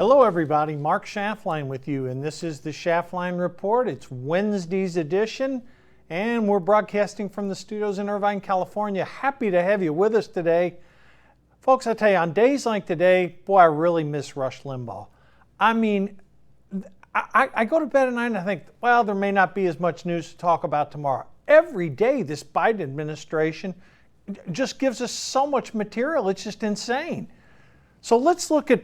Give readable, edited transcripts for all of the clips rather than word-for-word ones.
Hello everybody, Mark Schaftlein with you, and this is the Schaftlein Report. It's Wednesday's edition, and we're broadcasting from the studios in Irvine, California. Happy to have you with us today. Folks, I tell you, on days like today, boy, I really miss Rush Limbaugh. I mean, I go to bed at night and I think, well, there may not be as much news to talk about tomorrow. Every day, this Biden administration just gives us so much material, it's just insane. So let's look at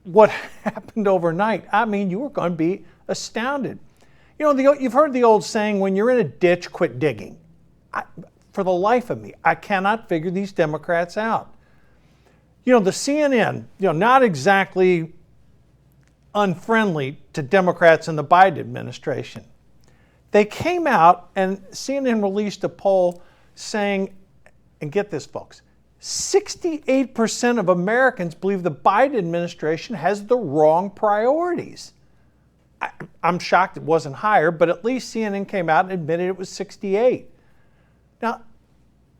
what happened overnight. I mean, you were going to be astounded. You know, you've heard the old saying, when you're in a ditch, quit digging. For the life of me, I cannot figure these Democrats out. You know, the CNN, not exactly unfriendly to Democrats in the Biden administration. They came out and CNN released a poll saying, and get this, folks, 68% of Americans believe the Biden administration has the wrong priorities. I'm shocked it wasn't higher, but at least CNN came out and admitted it was 68. Now,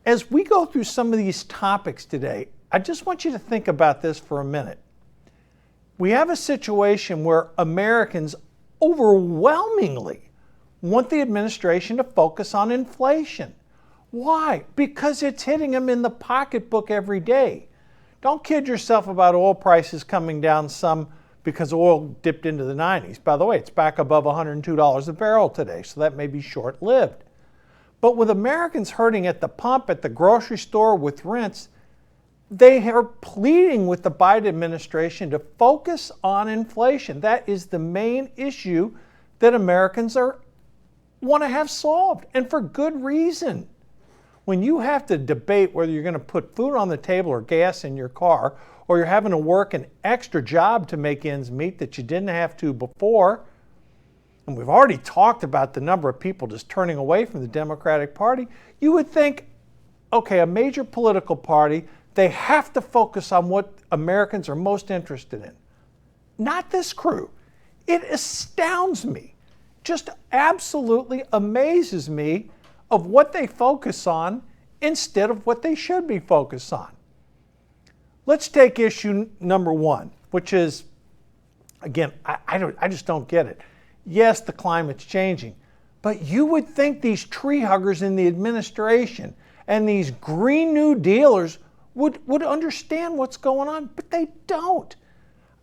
as we go through some of these topics today, I just want you to think about this for a minute. We have a situation where Americans overwhelmingly want the administration to focus on inflation. Why? Because it's hitting them in the pocketbook every day. Don't kid yourself about oil prices coming down some because oil dipped into the 90s. By the way, it's back above $102 a barrel today, so that may be short-lived. But with Americans hurting at the pump, at the grocery store, with rents, they are pleading with the Biden administration to focus on inflation. That is the main issue that Americans want to have solved, and for good reason. When you have to debate whether you're going to put food on the table or gas in your car, or you're having to work an extra job to make ends meet that you didn't have to before, and we've already talked about the number of people just turning away from the Democratic Party, you would think, okay, a major political party, they have to focus on what Americans are most interested in. Not this crew. It astounds me, just absolutely amazes me of what they focus on instead of what they should be focused on. Let's take issue number one, which is, again, I just don't get it. Yes, the climate's changing, but you would think these tree huggers in the administration and these Green New Dealers would understand what's going on, but they don't.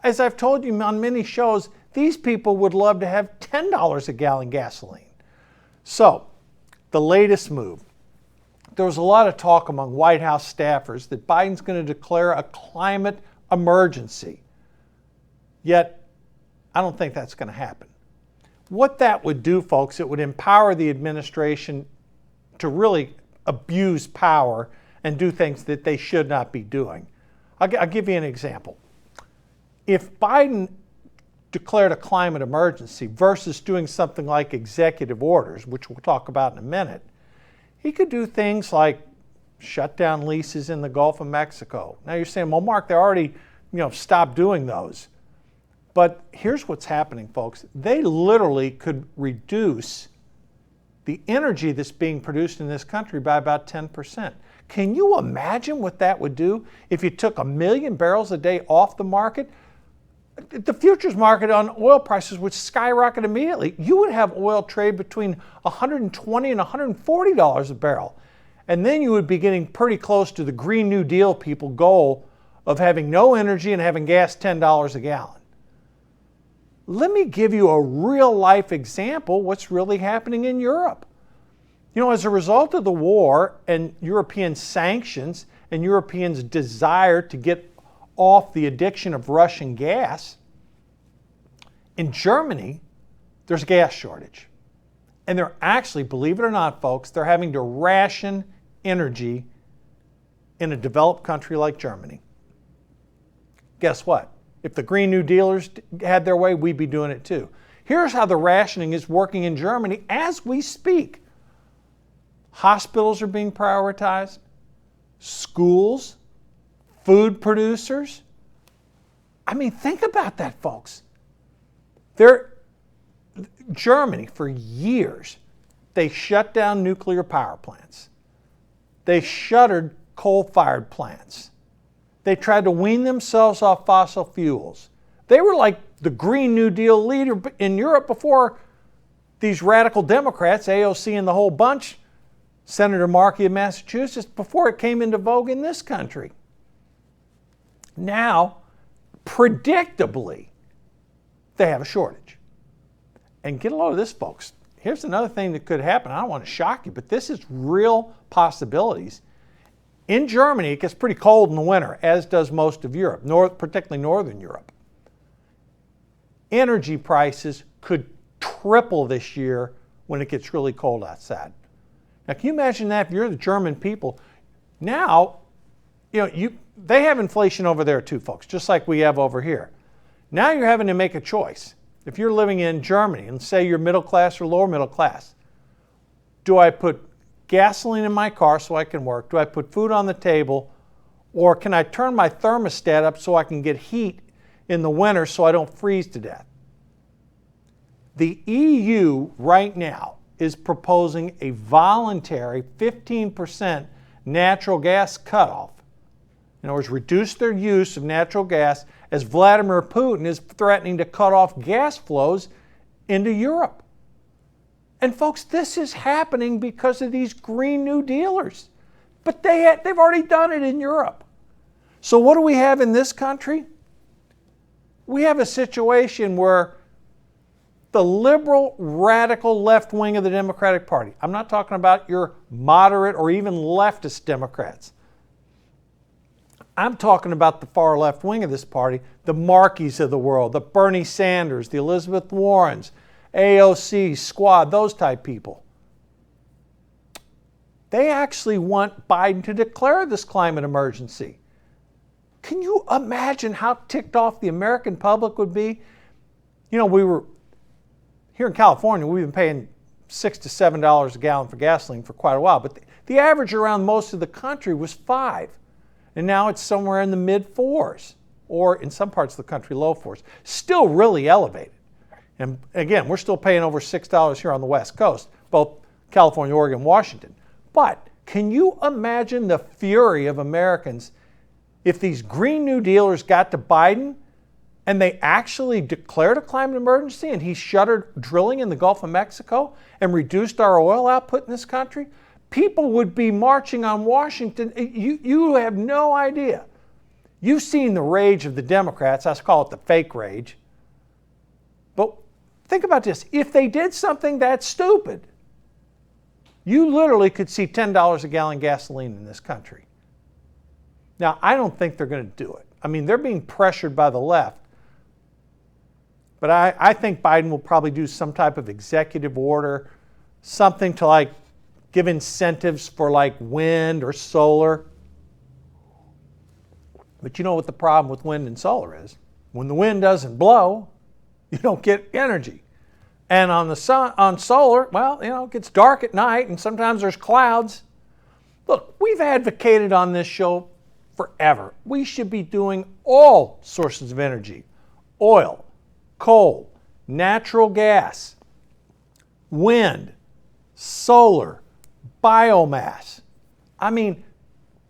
As I've told you on many shows, these people would love to have $10 a gallon gasoline. So, the latest move. There was a lot of talk among White House staffers that Biden's going to declare a climate emergency. Yet, I don't think that's going to happen. What that would do, folks, it would empower the administration to really abuse power and do things that they should not be doing. I'll give you an example. If Biden declared a climate emergency versus doing something like executive orders, which we'll talk about in a minute, he could do things like shut down leases in the Gulf of Mexico. Now you're saying, well, Mark, they already stopped doing those. But here's what's happening, folks. They literally could reduce the energy that's being produced in this country by about 10%. Can you imagine what that would do if you took 1 million barrels a day off the market? The futures market on oil prices would skyrocket immediately. You would have oil trade between $120 and $140 a barrel. And then you would be getting pretty close to the Green New Deal people goal of having no energy and having gas $10 a gallon. Let me give you a real life example what's really happening in Europe. As a result of the war and European sanctions and Europeans' desire to get off the addiction of Russian gas, in Germany, there's a gas shortage. And they're actually, believe it or not, folks, they're having to ration energy in a developed country like Germany. Guess what? If the Green New Dealers had their way, we'd be doing it too. Here's how the rationing is working in Germany as we speak. Hospitals are being prioritized, schools, food producers. I mean, think about that, folks. Germany, for years, they shut down nuclear power plants. They shuttered coal-fired plants. They tried to wean themselves off fossil fuels. They were like the Green New Deal leader in Europe before these radical Democrats, AOC and the whole bunch, Senator Markey of Massachusetts, before it came into vogue in this country. Now, predictably, they have a shortage. And get a load of this, folks. Here's another thing that could happen. I don't want to shock you, but this is real possibilities. In Germany, it gets pretty cold in the winter, as does most of Europe, particularly Northern Europe. Energy prices could triple this year when it gets really cold outside. Now, can you imagine that if you're the German people? Now, they have inflation over there too, folks, just like we have over here. Now you're having to make a choice. If you're living in Germany and say you're middle class or lower middle class, do I put gasoline in my car so I can work? Do I put food on the table? Or can I turn my thermostat up so I can get heat in the winter so I don't freeze to death? The EU right now is proposing a voluntary 15% natural gas cutoff. In other words, reduce their use of natural gas as Vladimir Putin is threatening to cut off gas flows into Europe. And folks, this is happening because of these Green New Dealers. But they've already done it in Europe. So what do we have in this country? We have a situation where the liberal, radical left wing of the Democratic Party, I'm not talking about your moderate or even leftist Democrats. I'm talking about the far left wing of this party, the Markeys of the world, the Bernie Sanders, the Elizabeth Warrens, AOC, Squad, those type people. They actually want Biden to declare this climate emergency. Can you imagine how ticked off the American public would be? We were here in California, we've been paying $6 to $7 a gallon for gasoline for quite a while, but the average around most of the country was $5. And now it's somewhere in the mid-4s, or in some parts of the country, low 4s. Still really elevated. And again, we're still paying over $6 here on the West Coast, both California, Oregon, Washington. But can you imagine the fury of Americans if these Green New Dealers got to Biden and they actually declared a climate emergency and he shuttered drilling in the Gulf of Mexico and reduced our oil output in this country? People would be marching on Washington. You have no idea. You've seen the rage of the Democrats. I call it the fake rage. But think about this. If they did something that stupid, you literally could see $10 a gallon gasoline in this country. Now, I don't think they're going to do it. I mean, they're being pressured by the left. But I think Biden will probably do some type of executive order, something to give incentives for wind or solar. But you know what the problem with wind and solar is? When the wind doesn't blow, you don't get energy. And on solar, it gets dark at night and sometimes there's clouds. Look, we've advocated on this show forever. We should be doing all sources of energy: oil, coal, natural gas, wind, solar, biomass. I mean,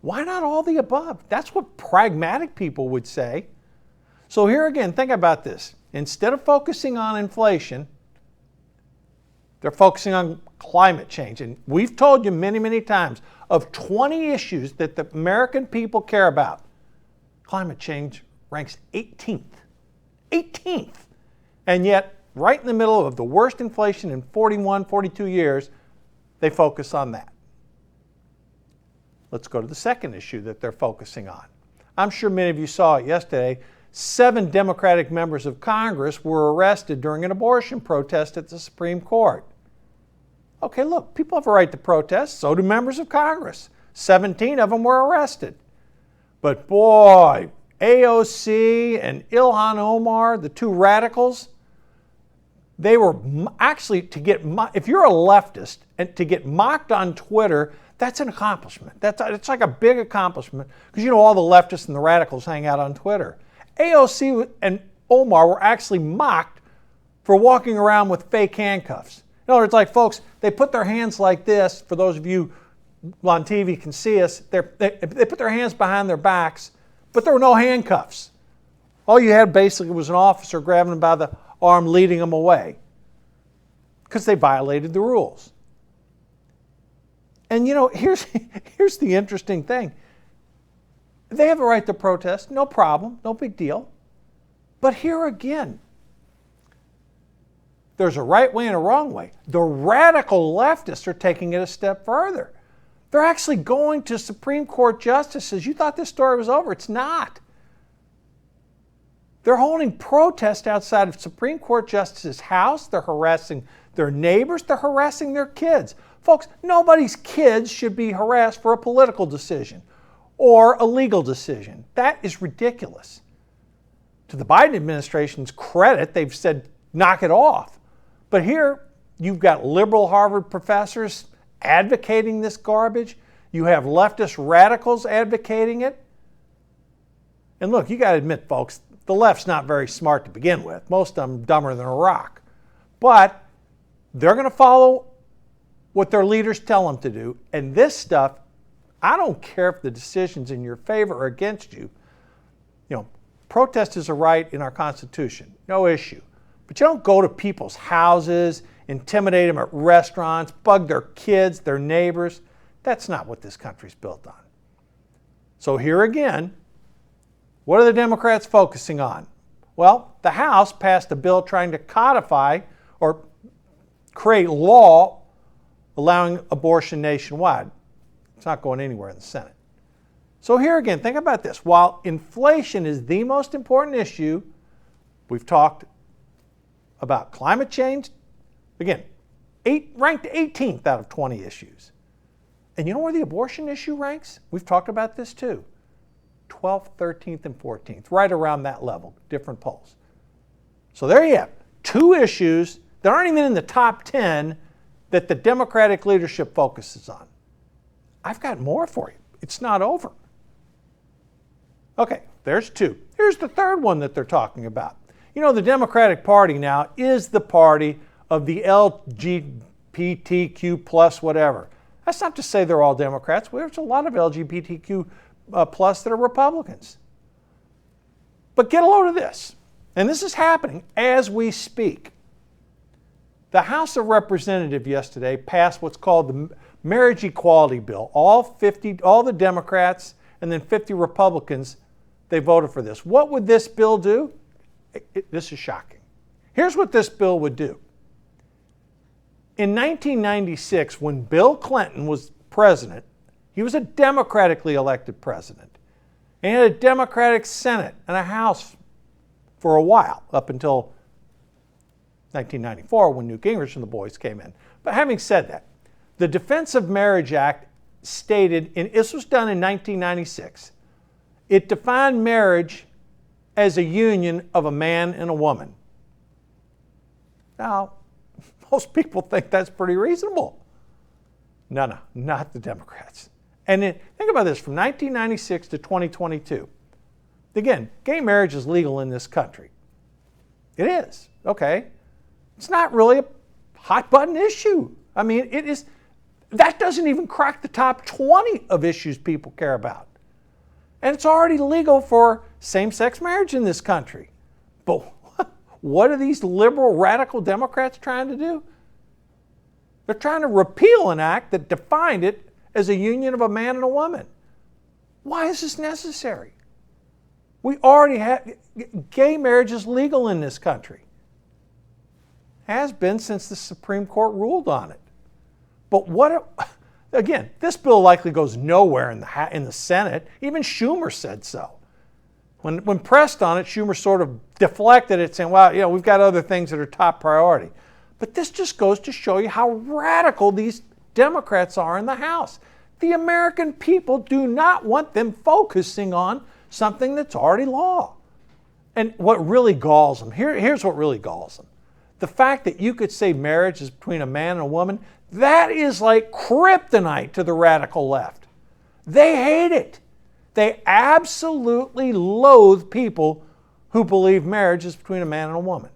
why not all the above? That's what pragmatic people would say. So here again, think about this. Instead of focusing on inflation, they're focusing on climate change. And we've told you many, many times, of 20 issues that the American people care about, climate change ranks 18th. 18th. And yet, right in the middle of the worst inflation in 41, 42 years, they focus on that. Let's go to the second issue that they're focusing on. I'm sure many of you saw it yesterday. 7 Democratic members of Congress were arrested during an abortion protest at the Supreme Court. Okay, look, people have a right to protest, so do members of Congress. 17 of them were arrested. But boy, AOC and Ilhan Omar, the two radicals, they were actually, if you're a leftist and to get mocked on Twitter, that's an accomplishment. It's like a big accomplishment because all the leftists and the radicals hang out on Twitter. AOC and Omar were actually mocked for walking around with fake handcuffs. In other words, folks, they put their hands like this. For those of you on TV can see us, they put their hands behind their backs, but there were no handcuffs. All you had basically was an officer grabbing them by the arm, leading them away because they violated the rules. And here's the interesting thing. They have the right to protest, no problem, no big deal. But here again, there's a right way and a wrong way. The radical leftists are taking it a step further. They're actually going to Supreme Court justices. You thought this story was over. It's not. They're holding protests outside of Supreme Court justices' house. They're harassing their neighbors. They're harassing their kids. Folks, nobody's kids should be harassed for a political decision or a legal decision. That is ridiculous. To the Biden administration's credit, they've said, knock it off. But here, you've got liberal Harvard professors advocating this garbage. You have leftist radicals advocating it. And look, you got to admit, folks, the left's not very smart to begin with. Most of them dumber than a rock. But they're going to follow what their leaders tell them to do. And this stuff, I don't care if the decision's in your favor or against you. Protest is a right in our Constitution, no issue. But you don't go to people's houses, intimidate them at restaurants, bug their kids, their neighbors. That's not what this country's built on. So here again, what are the Democrats focusing on? Well, the House passed a bill trying to codify or create law allowing abortion nationwide. It's not going anywhere in the Senate. So here again, think about this. While inflation is the most important issue, we've talked about climate change. Again, ranked 18th out of 20 issues. And you know where the abortion issue ranks? We've talked about this too. 12th, 13th, and 14th, right around that level, different polls. So there you have two issues that aren't even in the top 10 that the Democratic leadership focuses on. I've got more for you. It's not over. Okay, there's two. Here's the third one that they're talking about. The Democratic Party now is the party of the LGBTQ plus whatever. That's not to say they're all Democrats. There's a lot of LGBTQ plus that are Republicans. But get a load of this. And this is happening as we speak. The House of Representatives yesterday passed what's called the Marriage Equality Bill. All the Democrats and then 50 Republicans, they voted for this. What would this bill do? This is shocking. Here's what this bill would do. In 1996, when Bill Clinton was president, he was a democratically elected president. And he had a Democratic Senate and a House for a while, up until 1994 when Newt Gingrich and the boys came in. But having said that, the Defense of Marriage Act stated, this was done in 1996, it defined marriage as a union of a man and a woman. Now, most people think that's pretty reasonable. No, not the Democrats. And then, think about this, from 1996 to 2022. Again, gay marriage is legal in this country. It is, okay. It's not really a hot button issue. I mean, it is. That doesn't even crack the top 20 of issues people care about. And it's already legal for same-sex marriage in this country. But what are these liberal, radical Democrats trying to do? They're trying to repeal an act that defined it as a union of a man and a woman. Why is this necessary? We already have, gay marriage is legal in this country. Has been since the Supreme Court ruled on it. But again, this bill likely goes nowhere in the Senate. Even Schumer said so. When pressed on it, Schumer sort of deflected it, saying, well, we've got other things that are top priority. But this just goes to show you how radical these Democrats are in the House. The American people do not want them focusing on something that's already law. And what really galls them, here's what really galls them. The fact that you could say marriage is between a man and a woman, that is like kryptonite to the radical left. They hate it. They absolutely loathe people who believe marriage is between a man and a woman.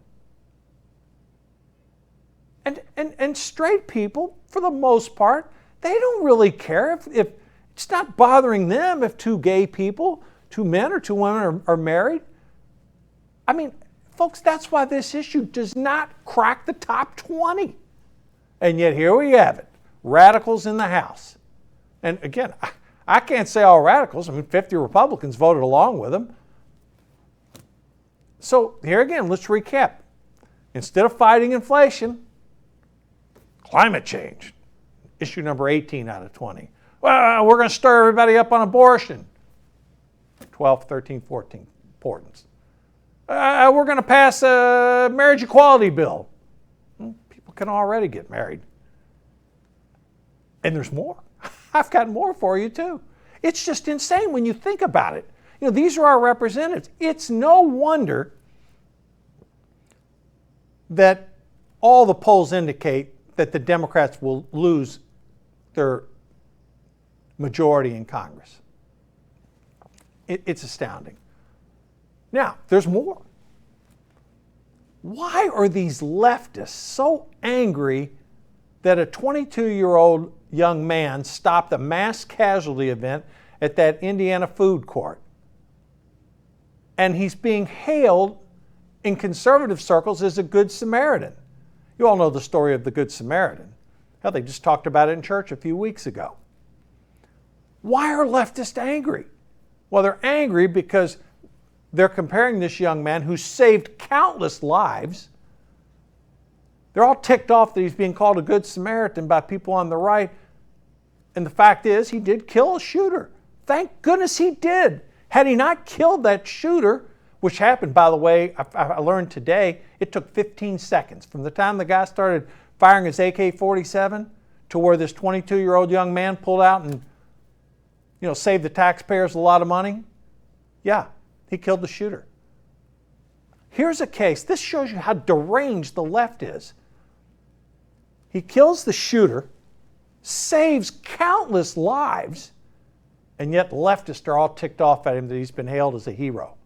And straight people, for the most part, they don't really care if it's not bothering them if two gay people, two men or two women are married. I mean, folks, that's why this issue does not crack the top 20. And yet here we have it, radicals in the House. And again, I can't say all radicals. I mean, 50 Republicans voted along with them. So here again, let's recap. Instead of fighting inflation, climate change, issue number 18 out of 20. Well, we're going to stir everybody up on abortion. 12, 13, 14 importance. We're going to pass a marriage equality bill. People can already get married. And there's more. I've got more for you too. It's just insane when you think about it. You know, these are our representatives. It's no wonder that all the polls indicate that the Democrats will lose their majority in Congress. It's astounding. Now, there's more. Why are these leftists so angry that a 22-year-old young man stopped a mass casualty event at that Indiana food court? And he's being hailed in conservative circles as a good Samaritan. You all know the story of the Good Samaritan. Hell, they just talked about it in church a few weeks ago. Why are leftists angry? Well, they're angry because they're comparing this young man who saved countless lives. They're all ticked off that he's being called a good Samaritan by people on the right. And the fact is, he did kill a shooter. Thank goodness he did. Had he not killed that shooter, which happened, by the way, I learned today, it took 15 seconds. From the time the guy started firing his AK-47 to where this 22-year-old young man pulled out and, saved the taxpayers a lot of money. Yeah, he killed the shooter. Here's a case. This shows you how deranged the left is. He kills the shooter, saves countless lives, and yet leftists are all ticked off at him that he's been hailed as a hero.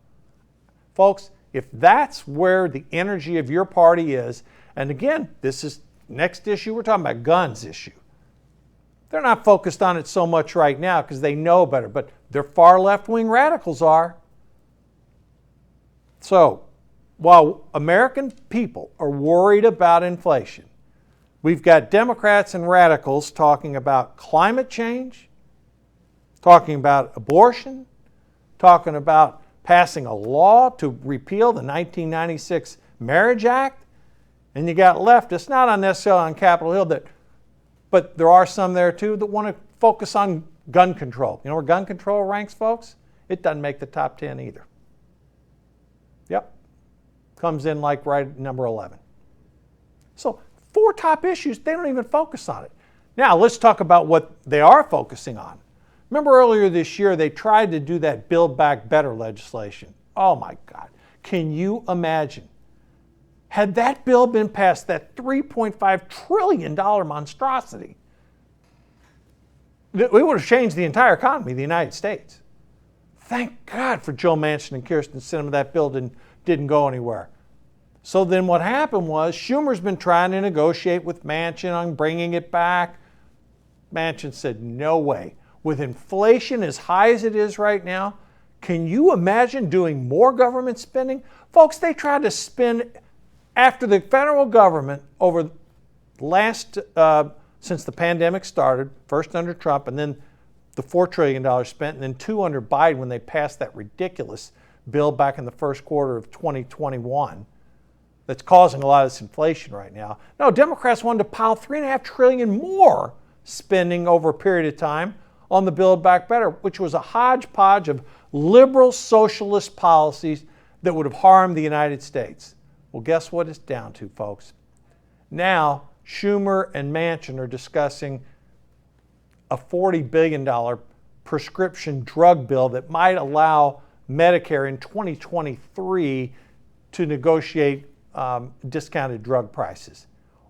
Folks, if that's where the energy of your party is, and again, this is next issue, we're talking about guns issue. They're not focused on it so much right now because they know better, but their far left-wing radicals are. So, while American people are worried about inflation, we've got Democrats and radicals talking about climate change, talking about abortion, talking about passing a law to repeal the 1996 Marriage Act, and you got leftists, not unnecessarily on Capitol Hill, but there are some there too that want to focus on gun control. You know where gun control ranks, folks? It doesn't make the top 10 either. Yep. Comes in like right at number 11. So 4 top issues, they don't even focus on it. Now let's talk about what they are focusing on. Remember earlier this year, they tried to do that Build Back Better legislation. Oh my God. Can you imagine? Had that bill been passed, that $3.5 trillion monstrosity, we would have changed the entire economy of the United States. Thank God for Joe Manchin and Kirsten Sinema, that bill didn't go anywhere. So then what happened was Schumer's been trying to negotiate with Manchin on bringing it back. Manchin said, no way. With inflation as high as it is right now, can you imagine doing more government spending? Folks, they tried to spend, after the federal government over last, since the pandemic started, first under Trump and then the $4 trillion spent, and then 2 under Biden when they passed that ridiculous bill back in the first quarter of 2021 that's causing a lot of this inflation right now. No, Democrats wanted to pile $3.5 trillion more spending over a period of time on the Build Back Better, which was a hodgepodge of liberal socialist policies that would have harmed the United States. Well, guess what it's down to, folks? Now, Schumer and Manchin are discussing a $40 billion prescription drug bill that might allow Medicare in 2023 to negotiate discounted drug prices.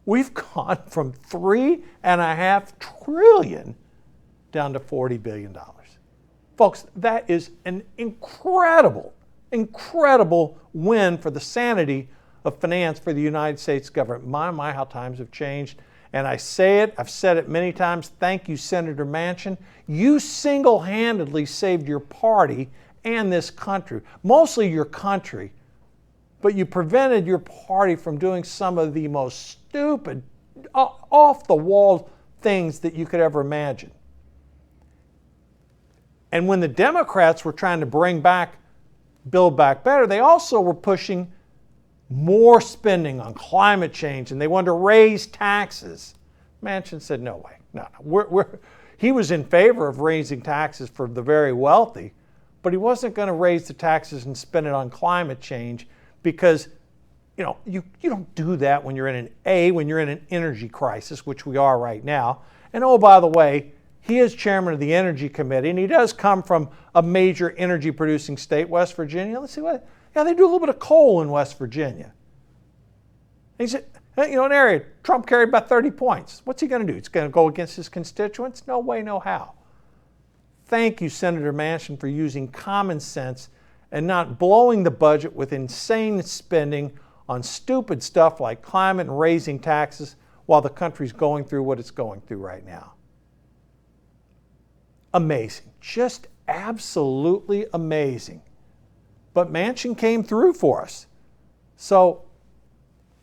We've gone from $3.5 trillion down to $40 billion. Folks, that is an incredible win for the sanity of finance for the United States government. My, how times have changed. And I say it, I've said it many times, thank you, Senator Manchin. You single-handedly saved your party and this country, mostly your country, but you prevented your party from doing some of the most stupid, off-the-wall things that you could ever imagine. And when the Democrats were trying to build back better, they also were pushing more spending on climate change, and they wanted to raise taxes. Manchin said, no way, no. He was in favor of raising taxes for the very wealthy, but he wasn't going to raise the taxes and spend it on climate change because, you don't do that when you're in an energy crisis, which we are right now. And oh, by the way, he is chairman of the Energy Committee, and he does come from a major energy-producing state, West Virginia. Let's see what. Yeah, they do a little bit of coal in West Virginia. And he said, an area Trump carried about 30 points. What's he going to do? He's going to go against his constituents? No way, no how. Thank you, Senator Manchin, for using common sense and not blowing the budget with insane spending on stupid stuff like climate and raising taxes while the country's going through what it's going through right now. Amazing. Just absolutely amazing. But Manchin came through for us. So,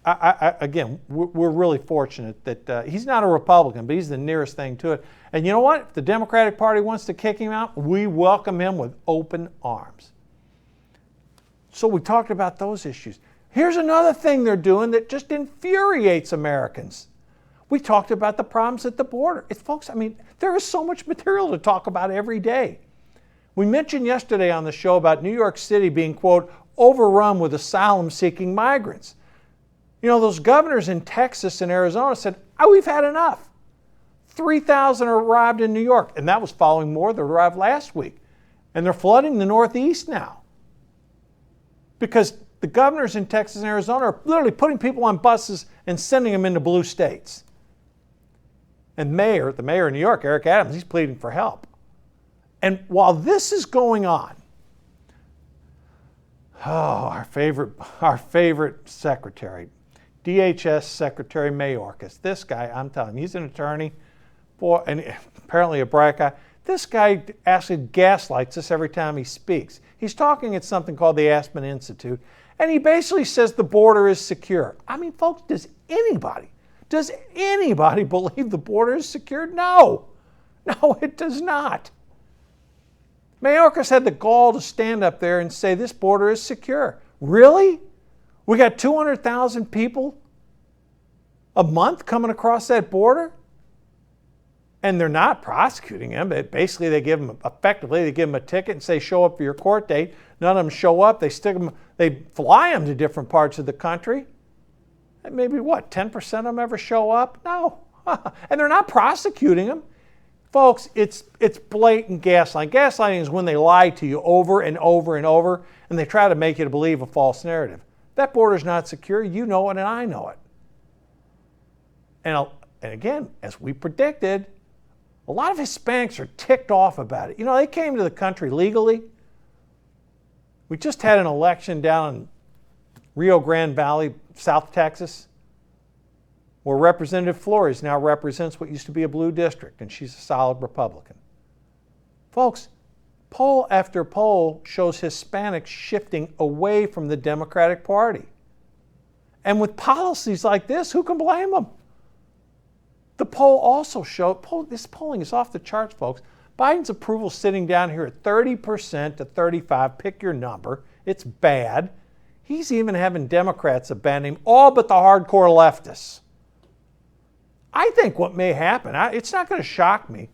again, we're really fortunate that he's not a Republican, but he's the nearest thing to it. And you know what? If the Democratic Party wants to kick him out, we welcome him with open arms. So we talked about those issues. Here's another thing they're doing that just infuriates Americans. We talked about the problems at the border. Folks, there is so much material to talk about every day. We mentioned yesterday on the show about New York City being, quote, overrun with asylum-seeking migrants. Those governors in Texas and Arizona said, we've had enough. 3,000 arrived in New York, and that was following more that arrived last week. And they're flooding the Northeast now. Because the governors in Texas and Arizona are literally putting people on buses and sending them into blue states. And the mayor of New York, Eric Adams, he's pleading for help. And while this is going on, our favorite secretary, DHS Secretary Mayorkas, this guy, I'm telling you, he's an attorney, and apparently a bright guy. This guy actually gaslights us every time he speaks. He's talking at something called the Aspen Institute, and he basically says the border is secure. Folks, does anybody believe the border is secure? No, it does not. Mayorkas had the gall to stand up there and say this border is secure. Really? We got 200,000 people a month coming across that border? And they're not prosecuting them. Basically, they give them a ticket and say, show up for your court date. None of them show up. They fly them to different parts of the country. And maybe 10% of them ever show up? No. And they're not prosecuting them. Folks, it's blatant gaslighting. Gaslighting is when they lie to you over and over and over, and they try to make you to believe a false narrative. That border's not secure. You know it, and I know it. And again, as we predicted, a lot of Hispanics are ticked off about it. They came to the country legally. We just had an election down in Rio Grande Valley, South Texas, where Representative Flores now represents what used to be a blue district, and she's a solid Republican. Folks, poll after poll shows Hispanics shifting away from the Democratic Party. And with policies like this, who can blame them? The poll also showed, this polling is off the charts, folks. Biden's approval sitting down here at 30% to 35%, pick your number. It's bad. He's even having Democrats abandon him, all but the hardcore leftists. I think what may happen, it's not going to shock me.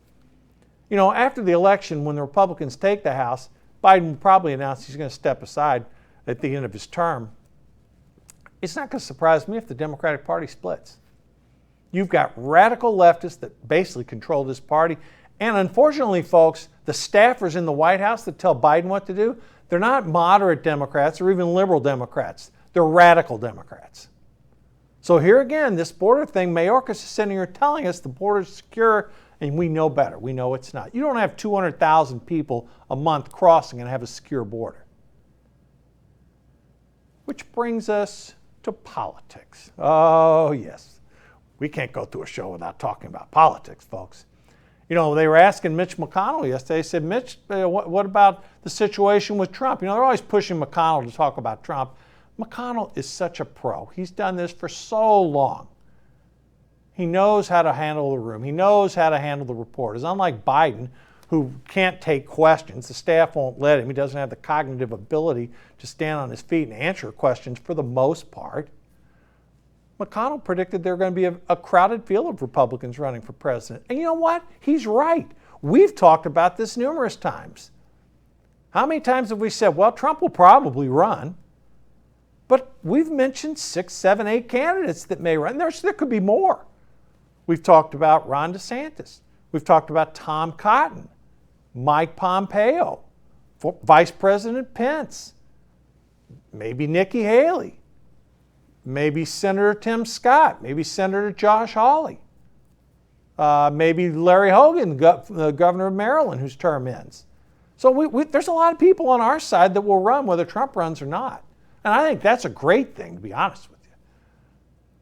After the election, when the Republicans take the House, Biden will probably announce he's going to step aside at the end of his term. It's not going to surprise me if the Democratic Party splits. You've got radical leftists that basically control this party. And unfortunately, folks, the staffers in the White House that tell Biden what to do, they're not moderate Democrats or even liberal Democrats. They're radical Democrats. So here again, this border thing, Mayorkas is sitting here telling us the border is secure, and we know better. We know it's not. You don't have 200,000 people a month crossing and have a secure border. Which brings us to politics. Oh, yes. We can't go through a show without talking about politics, folks. They were asking Mitch McConnell yesterday. They said, Mitch, what about the situation with Trump? They're always pushing McConnell to talk about Trump. McConnell is such a pro. He's done this for so long. He knows how to handle the room. He knows how to handle the reporters. Unlike Biden, who can't take questions. The staff won't let him. He doesn't have the cognitive ability to stand on his feet and answer questions for the most part. McConnell predicted there were going to be a crowded field of Republicans running for president. And you know what? He's right. We've talked about this numerous times. How many times have we said, well, Trump will probably run? But we've mentioned 6, 7, 8 candidates that may run. There could be more. We've talked about Ron DeSantis. We've talked about Tom Cotton, Mike Pompeo, Vice President Pence, maybe Nikki Haley, maybe Senator Tim Scott, maybe Senator Josh Hawley, maybe Larry Hogan, the governor of Maryland, whose term ends. So there's a lot of people on our side that will run whether Trump runs or not. And I think that's a great thing, to be honest with you.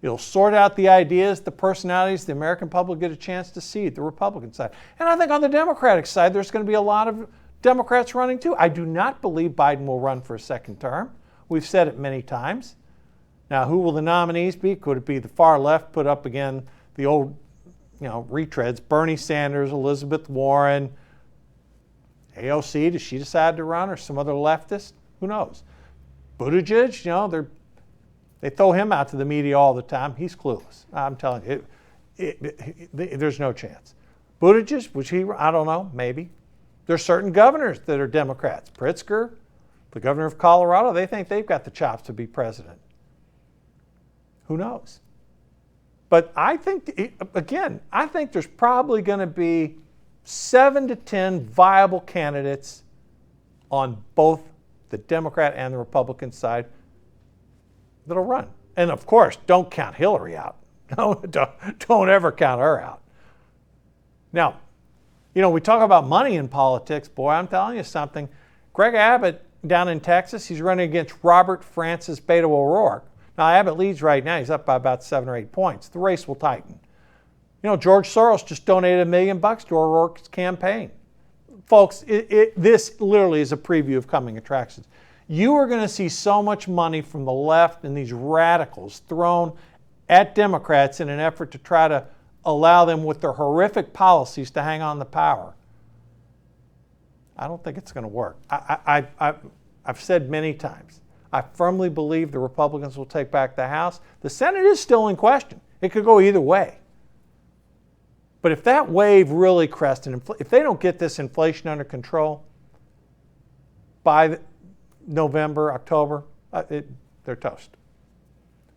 It'll sort out the ideas, the personalities the American public get a chance to see at the Republican side. And I think on the Democratic side, there's going to be a lot of Democrats running too. I do not believe Biden will run for a second term. We've said it many times. Now, who will the nominees be? Could it be the far left put up again the old, retreads, Bernie Sanders, Elizabeth Warren, AOC, does she decide to run, or some other leftist? Who knows? Buttigieg, they throw him out to the media all the time. He's clueless. I'm telling you, there's no chance. Buttigieg, was he? I don't know, maybe. There's certain governors that are Democrats. Pritzker, the governor of Colorado, they think they've got the chops to be president. Who knows? But I think, I think there's probably going to be 7 to 10 viable candidates on both the Democrat and the Republican side that'll run. And of course, don't count Hillary out. Don't ever count her out. Now, we talk about money in politics. Boy, I'm telling you something. Greg Abbott down in Texas, he's running against Robert Francis Beto O'Rourke. Now, Abbott leads right now. He's up by about 7 or 8 points. The race will tighten. George Soros just donated $1 million to O'Rourke's campaign. Folks, this literally is a preview of coming attractions. You are going to see so much money from the left and these radicals thrown at Democrats in an effort to try to allow them with their horrific policies to hang on to power. I don't think it's going to work. I've said many times, I firmly believe the Republicans will take back the House. The Senate is still in question. It could go either way. But if that wave really crests, and if they don't get this inflation under control by November, October, they're toast.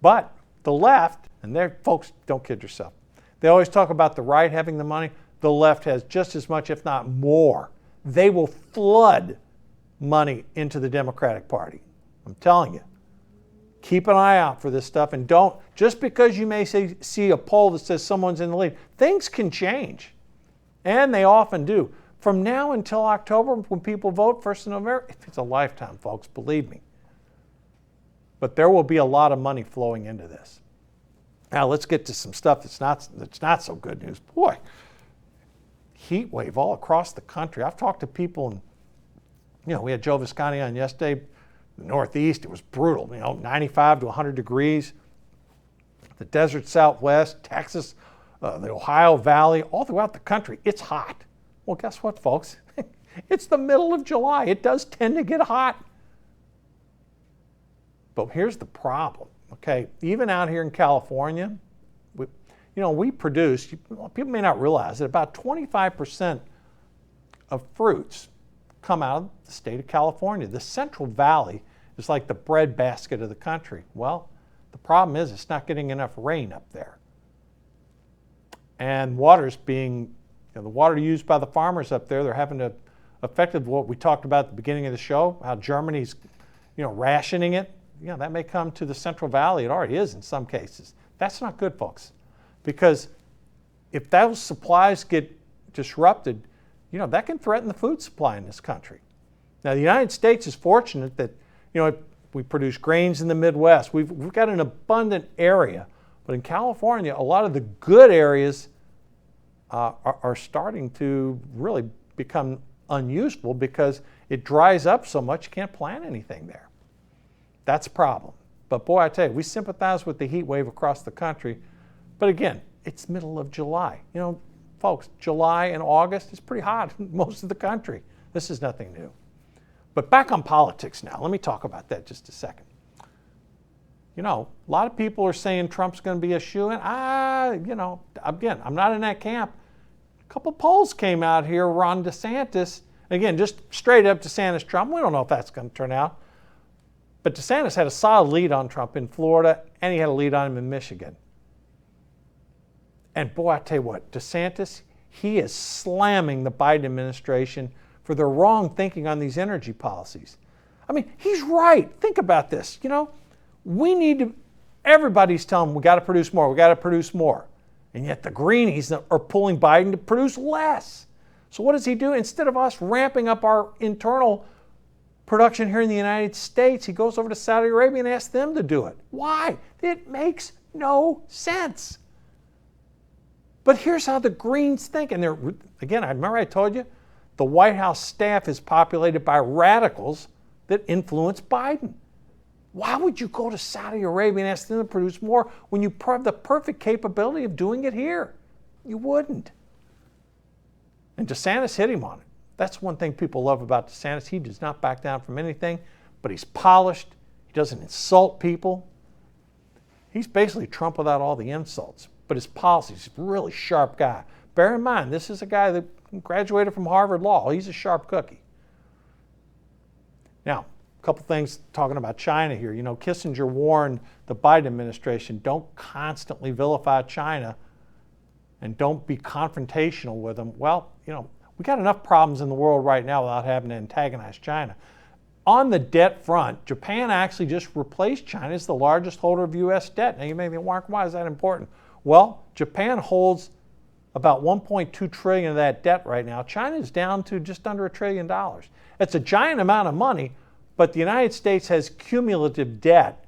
But the left, and folks, don't kid yourself. They always talk about the right having the money. The left has just as much, if not more. They will flood money into the Democratic Party. I'm telling you. Keep an eye out for this stuff, and don't, just because you may see a poll that says someone's in the lead, things can change. And they often do. From now until October, when people vote 1st of November, it's a lifetime, folks, believe me. But there will be a lot of money flowing into this. Now let's get to some stuff that's not so good news. Boy, heat wave all across the country. I've talked to people, and we had Joe Visconti on yesterday. The Northeast, it was brutal, 95 to 100 degrees. The desert Southwest, Texas, the Ohio Valley, all throughout the country, it's hot. Well, guess what, folks? It's the middle of July. It does tend to get hot. But here's the problem, okay? Even out here in California, we produce, people may not realize that about 25% of fruits come out of the state of California. The Central Valley is like the breadbasket of the country. Well, the problem is it's not getting enough rain up there. And water's being, the water used by the farmers up there, they're having to, affected what we talked about at the beginning of the show, how Germany's, rationing it. That may come to the Central Valley. It already is in some cases. That's not good, folks. Because if those supplies get disrupted, that can threaten the food supply in this country. Now, the United States is fortunate that, we produce grains in the Midwest. We've got an abundant area. But in California, a lot of the good areas are starting to really become unusable because it dries up so much you can't plant anything there. That's a problem. But boy, I tell you, we sympathize with the heat wave across the country. But again, it's middle of July. You know, folks, July and August is pretty hot in most of the country. This is nothing new. But back on politics now. Let me talk about that just a second. You know, a lot of people are saying Trump's going to be a shoo-in. You know, again, I'm not in that camp. A couple polls came out here, Ron DeSantis. Again, just straight up DeSantis, Trump. We don't know if that's going to turn out. But DeSantis had a solid lead on Trump in Florida, and he had a lead on him in Michigan. And boy, I tell you what, DeSantis, he is slamming the Biden administration for their wrong thinking on these energy policies. I mean, he's right. Think about this. You know, we need to, everybody's telling them we got to produce more, we got to produce more. And yet the greenies are pulling Biden to produce less. So what does he do? Instead of us ramping up our internal production here in the United States, he goes over to Saudi Arabia and asks them to do it. Why? It makes no sense. But here's how the Greens think. And they're, again, I remember I told you, the White House staff is populated by radicals that influence Biden. Why would you go to Saudi Arabia and ask them to produce more when you have the perfect capability of doing it here? You wouldn't. And DeSantis hit him on it. That's one thing people love about DeSantis. He does not back down from anything, but he's polished. He doesn't insult people. He's basically Trump without all the insults. But his policies, he's a really sharp guy. Bear in mind, this is a guy that graduated from Harvard Law. He's a sharp cookie. Now, a couple things talking about China here. You know, Kissinger warned the Biden administration, don't constantly vilify China and don't be confrontational with them. Well, you know, we got enough problems in the world right now without having to antagonize China. On the debt front, Japan actually just replaced China as the largest holder of U.S. debt. Now you may think, Mark, why is that important? Well, Japan holds about $1.2 trillion of that debt right now. China is down to just under $1 trillion. It's a giant amount of money, but the United States has cumulative debt,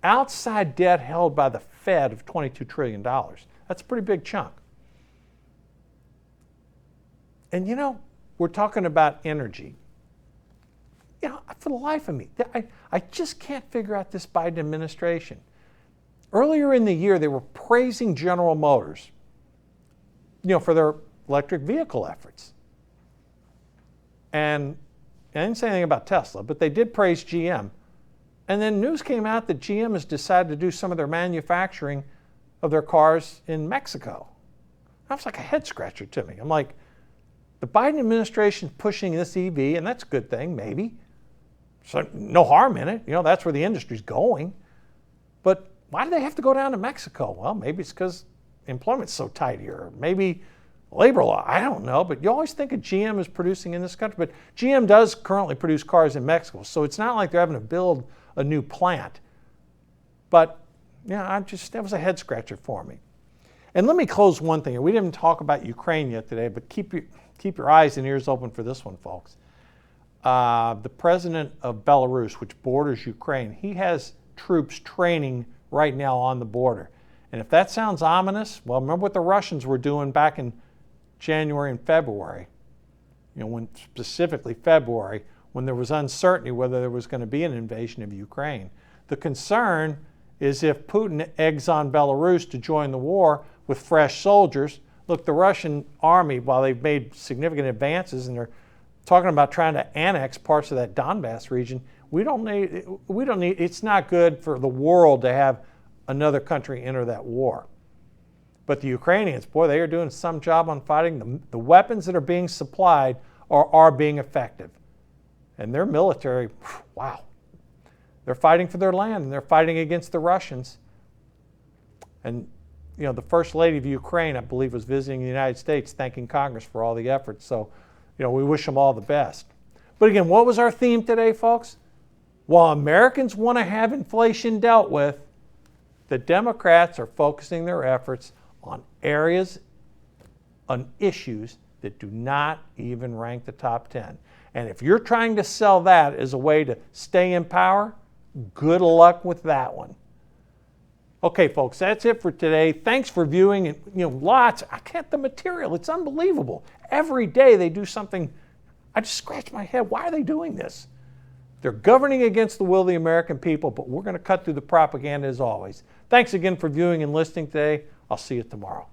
outside debt held by the Fed of $22 trillion. That's a pretty big chunk. And you know, we're talking about energy. You know, for the life of me, I just can't figure out this Biden administration. Earlier in the year, they were praising General Motors, you know, for their electric vehicle efforts. And I didn't say anything about Tesla, but they did praise GM. And then news came out that GM has decided to do some of their manufacturing of their cars in Mexico. That was like a head scratcher to me. I'm like, the Biden administration is pushing this EV, and that's a good thing, maybe. So no harm in it. You know, that's where the industry's going. But why do they have to go down to Mexico? Well, maybe it's because employment's so tight here. Or maybe labor law. I don't know. But you always think of GM as producing in this country. But GM does currently produce cars in Mexico. So it's not like they're having to build a new plant. But, yeah, that was a head scratcher for me. And let me close one thing. We didn't talk about Ukraine yet today, but keep your eyes and ears open for this one, folks. The president of Belarus, which borders Ukraine, he has troops training right now on the border. And if that sounds ominous, well, remember what the Russians were doing back in January and February. You know, when specifically February, when there was uncertainty whether there was going to be an invasion of Ukraine. The concern is if Putin eggs on Belarus to join the war with fresh soldiers. Look, the Russian army, while they've made significant advances and they're talking about trying to annex parts of that Donbass region, we don't need, it's not good for the world to have another country enter that war. But the Ukrainians, boy, they are doing some job on fighting. The weapons that are being supplied are being effective. And their military, wow, they're fighting for their land and they're fighting against the Russians. And, you know, the First Lady of Ukraine, I believe, was visiting the United States, thanking Congress for all the efforts. So, you know, we wish them all the best. But again, what was our theme today, folks? While Americans want to have inflation dealt with, the Democrats are focusing their efforts on areas, on issues that do not even rank the top 10. And if you're trying to sell that as a way to stay in power, good luck with that one. Okay, folks, that's it for today. Thanks for viewing. And, you know, the material, it's unbelievable. Every day they do something. I just scratch my head. Why are they doing this? They're governing against the will of the American people, but we're going to cut through the propaganda as always. Thanks again for viewing and listening today. I'll see you tomorrow.